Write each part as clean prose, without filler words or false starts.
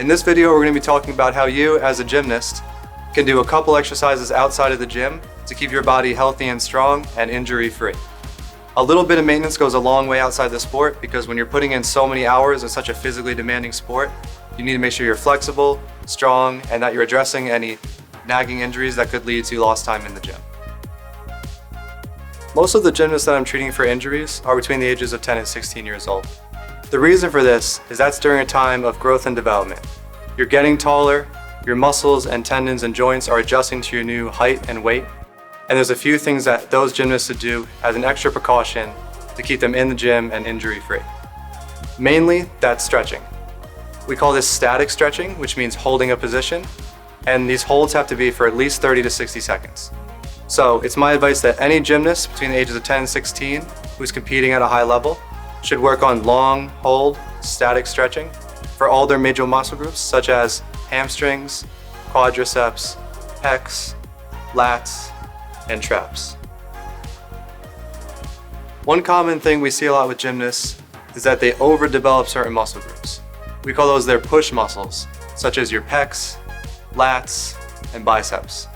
In this video, we're going to be talking about how you, as a gymnast, can do a couple exercises outside of the gym to keep your body healthy and strong and injury-free. A little bit of maintenance goes a long way outside the sport because when you're putting in so many hours in such a physically demanding sport, you need to make sure you're flexible, strong, and that you're addressing any nagging injuries that could lead to lost time in the gym. Most of the gymnasts that I'm treating for injuries are between the ages of 10 and 16 years old. The reason for this is that's during a time of growth and development. You're getting taller, your muscles and tendons and joints are adjusting to your new height and weight, and there's a few things that those gymnasts should do as an extra precaution to keep them in the gym and injury-free. Mainly, that's stretching. We call this static stretching, which means holding a position, and these holds have to be for at least 30 to 60 seconds. So it's my advice that any gymnast between the ages of 10 and 16 who's competing at a high level should work on long, hold, static stretching for all their major muscle groups such as hamstrings, quadriceps, pecs, lats, and traps. One common thing we see a lot with gymnasts is that they overdevelop certain muscle groups. We call those their push muscles, such as your pecs, lats, and biceps.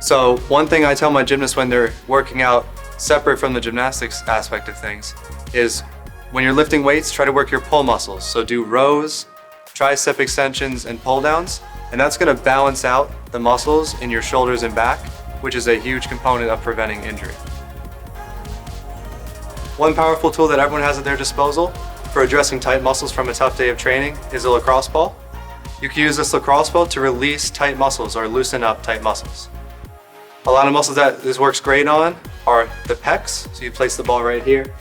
So one thing I tell my gymnasts when they're working out separate from the gymnastics aspect of things is when you're lifting weights, try to work your pull muscles. So do rows, tricep extensions, and pull downs, and that's going to balance out the muscles in your shoulders and back, which is a huge component of preventing injury. One powerful tool that everyone has at their disposal for addressing tight muscles from a tough day of training is a lacrosse ball. You can use this lacrosse ball to release tight muscles or loosen up tight muscles. A lot of muscles that this works great on are the pecs, so you place the ball right here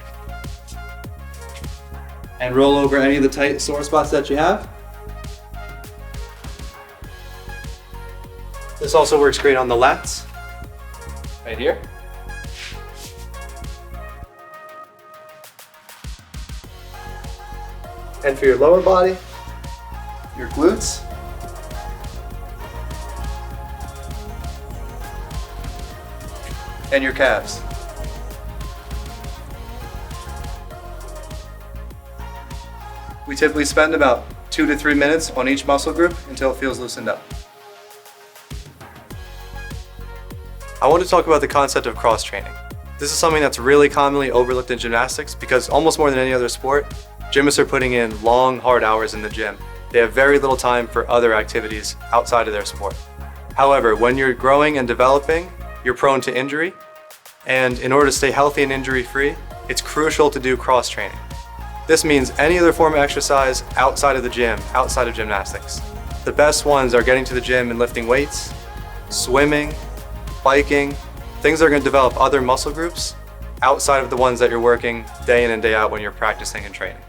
and roll over any of the tight sore spots that you have. This also works great on the lats, right here. And for your lower body, your glutes, and your calves. We typically spend about 2 to 3 minutes on each muscle group until it feels loosened up. I want to talk about the concept of cross training. This is something that's really commonly overlooked in gymnastics because almost more than any other sport, gymnasts are putting in long, hard hours in the gym. They have very little time for other activities outside of their sport. However, when you're growing and developing, you're prone to injury, and in order to stay healthy and injury-free, it's crucial to do cross training. This means any other form of exercise outside of the gym, outside of gymnastics. The best ones are getting to the gym and lifting weights, swimming, biking, things that are going to develop other muscle groups outside of the ones that you're working day in and day out when you're practicing and training.